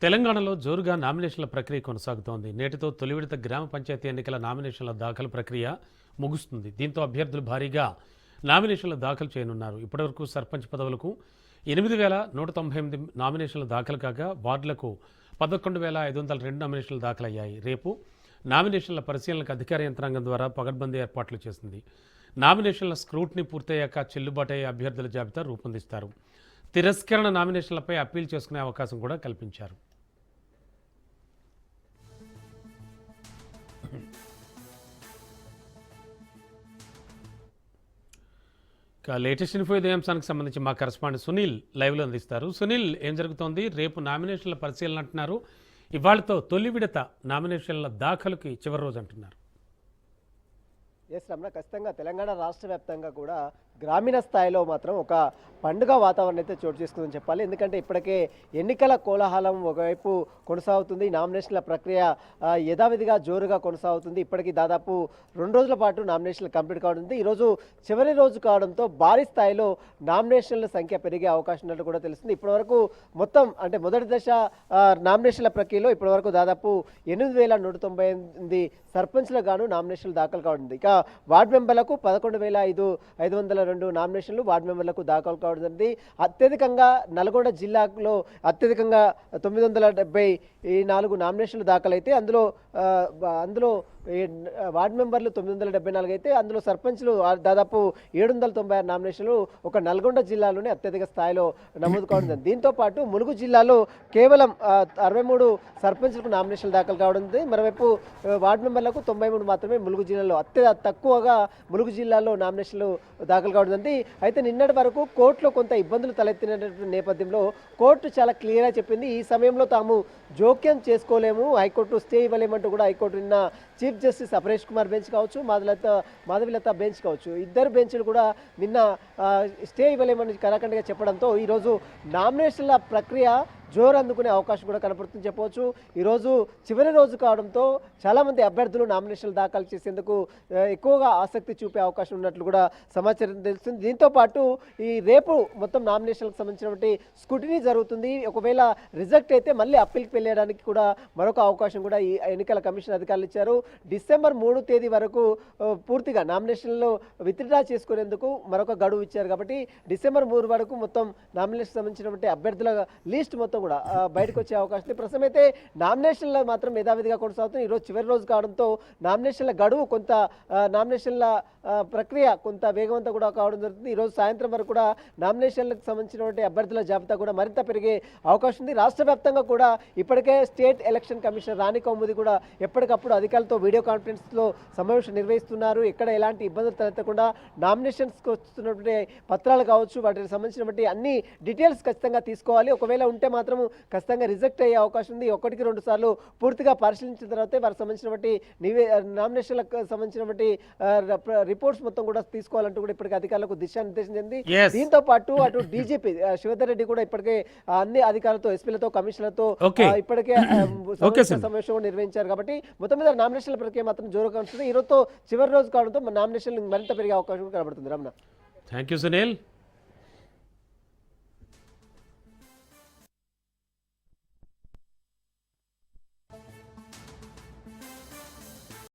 తెలంగాణలో జోరుగా నామినేషన్ల ప్రక్రియ కొనసాగుతోంది. నేటితో తొలి విడత గ్రామ పంచాయతీ ఎన్నికల నామినేషన్ల దాఖలు ప్రక్రియ ముగుస్తుంది. దీంతో అభ్యర్థులు భారీగా నామినేషన్లు దాఖలు చేయనున్నారు. ఇప్పటివరకు సర్పంచ్ పదవులకు 8,198 నామినేషన్లు దాఖలు కాగా వార్డులకు 11,502 నామినేషన్లు దాఖలయ్యాయి. రేపు నామినేషన్ల పరిశీలనకు అధికార యంత్రాంగం ద్వారా పగడ్బందీ ఏర్పాట్లు చేసింది. నామినేషన్ల స్క్రూట్నీ పూర్తయ్యాక చెల్లుబాటయ్యే అభ్యర్థుల జాబితా రూపొందిస్తారు. తిరస్కరణ నామినేషన్లపై అప్పీల్ చేసుకునే అవకాశం కూడా కల్పించారు. లేటెస్ట్ ఇన్ఫో ఇదే అంశానికి సంబంధించి మా కరెస్పాండెంట్ సునీల్ లైవ్లో అందిస్తారు. సునీల్, ఏం జరుగుతోంది? రేపు నామినేషన్ల పరిశీలన అంటున్నారు, ఇవాళతో తొలి విడత నామినేషన్ల దాఖలుకి చివరి రోజు అంటున్నారు. ఎస్ రమణ, ఖచ్చితంగా తెలంగాణ రాష్ట్ర వ్యాప్తంగా కూడా గ్రామీణ స్థాయిలో మాత్రం ఒక పండుగ వాతావరణం అయితే చోటు చేసుకుందని చెప్పాలి. ఎందుకంటే ఇప్పటికే ఎన్నికల కోలాహలం ఒకవైపు కొనసాగుతుంది, నామినేషన్ల ప్రక్రియ యథావిధిగా జోరుగా కొనసాగుతుంది. ఇప్పటికీ దాదాపు 2 రోజుల పాటు నామినేషన్లు కంప్లీట్ కావడంతో ఈరోజు చివరి రోజు కావడంతో భారీ స్థాయిలో నామినేషన్ల సంఖ్య పెరిగే అవకాశం ఉన్నట్టు కూడా తెలుస్తుంది. ఇప్పటివరకు మొత్తం అంటే మొదటి దశ నామినేషన్ల ప్రక్రియలో ఇప్పటివరకు దాదాపు 8,198 సర్పంచ్లకు గాను నామినేషన్లు దాఖలు కావడం. ఇక వార్డు మెంబర్లకు 11,502 నామినేషన్లు వార్డు మెంబర్లకు దాఖలు కావడం జరిగింది. అత్యధికంగా నల్గొండ జిల్లాలో అత్యధికంగా 974 నామినేషన్లు దాఖలైతే అందులో వార్డు మెంబర్లు 974 అయితే అందులో సర్పంచ్లు దాదాపు 796 నామినేషన్లు ఒక నల్గొండ జిల్లాలోనే అత్యధిక స్థాయిలో నమోదు కావడం. దీంతో పాటు ములుగు జిల్లాలో కేవలం 63 సర్పంచ్లకు నామినేషన్లు దాఖలు కావడం. మరోవైపు వార్డు మెంబర్లకు 93 మాత్రమే ములుగు జిల్లాలో తక్కువగా ములుగు జిల్లాలో నామినేషన్లు దాఖలు కావడం. అయితే నిన్నటి వరకు కోర్టులో కొంత ఇబ్బందులు తలెత్తినటువంటి నేపథ్యంలో కోర్టు చాలా క్లియర్గా చెప్పింది, ఈ సమయంలో తాము జోక్యం చేసుకోలేము, హైకోర్టు స్టే ఇవ్వలేమంటూ కూడా హైకోర్టు నిన్న chief justice Aparesh Kumar bench కావచ్చు, మాధవిలత బెంచ్ కావచ్చు, ఇద్దరు బెంచ్లు కూడా నిన్న స్టే ఇవ్వలేమని కరాఖండిగా చెప్పడంతో ఈరోజు నామినేషన్ల ప్రక్రియ జోరు అందుకునే అవకాశం కూడా కనపడుతుంది చెప్పవచ్చు. ఈరోజు చివరి రోజు కావడంతో చాలామంది అభ్యర్థులు నామినేషన్లు దాఖలు చేసేందుకు ఎక్కువగా ఆసక్తి చూపే అవకాశం ఉన్నట్లు కూడా సమాచారం తెలుస్తుంది. దీంతో పాటు ఈ రేపు మొత్తం నామినేషన్లకు సంబంధించినటువంటి స్క్రూటినీ జరుగుతుంది. ఒకవేళ రిజెక్ట్ అయితే మళ్ళీ అప్పీల్కి వెళ్ళడానికి కూడా మరొక అవకాశం కూడా ఈ ఎన్నికల కమిషన్ అధికారులు ఇచ్చారు. డిసెంబర్ 3 తేదీ వరకు పూర్తిగా నామినేషన్లు విత్డ్రా చేసుకునేందుకు మరొక గడువు ఇచ్చారు. కాబట్టి డిసెంబర్ 3 వరకు మొత్తం నామినేషన్ సంబంధించినటువంటి అభ్యర్థుల లిస్ట్ మొత్తం కూడా బయటకు వచ్చే అవకాశం. ప్రస్తుతం అయితే నామినేషన్లు మాత్రం యథావిధిగా కొనసాగుతుంది. ఈరోజు చివరి రోజు కావడంతో నామినేషన్ల గడువు కొంత నామినేషన్ల ప్రక్రియ కొంత వేగవంతం కూడా కావడం జరుగుతుంది. ఈరోజు సాయంత్రం వరకు కూడా నామినేషన్లకు సంబంధించినటువంటి అభ్యర్థుల జాబితా కూడా మరింత పెరిగే అవకాశం ఉంది. రాష్ట్ర వ్యాప్తంగా కూడా ఇప్పటికే స్టేట్ ఎలక్షన్ కమిషనర్ రాణి కౌముది కూడా ఎప్పటికప్పుడు అధికారులతో వీడియో కాన్ఫరెన్స్లో సమావేశం నిర్వహిస్తున్నారు. ఎక్కడ ఎలాంటి ఇబ్బందులు తలెత్తకుండా నామినేషన్స్కి వస్తున్నటువంటి పత్రాలు కావచ్చు, వాటికి సంబంధించినటువంటి అన్ని డీటెయిల్స్ ఖచ్చితంగా తీసుకోవాలి. ఒకవేళ ఉంటే మాత్రం ఖచ్చితంగా రిజెక్ట్ అయ్యే అవకాశం ఉంది. 1-2 సార్లు పూర్తిగా పరిశీలించిన తర్వాతే వారికి సంబంధించినటువంటి నామినేషన్లకు సంబంధించినటువంటి రిపోర్ట్స్ మొత్తం కూడా తీసుకోవాలంటూ కూడా ఇప్పటికే అధికారులకు దిశానిర్దేశం చెంది. దీంతో పాటు అటు డీజీపీ శివధర్ రెడ్డి కూడా ఇప్పటికే అన్ని అధికారులతో, ఎస్పీలతో, కమిషనర్లతో ఇప్పటికే సమావేశం నిర్వహించారు. కాబట్టి మొత్తం మీద నామినేషన్ల ప్రక్రియ మాత్రం జోరుగా ఉంటుంది. ఈరోజుతో చివరి రోజు కావడంతో నామినేషన్లు మరింత పెరిగే అవకాశం కనబడుతుంది. Ramana, thank you Sunil.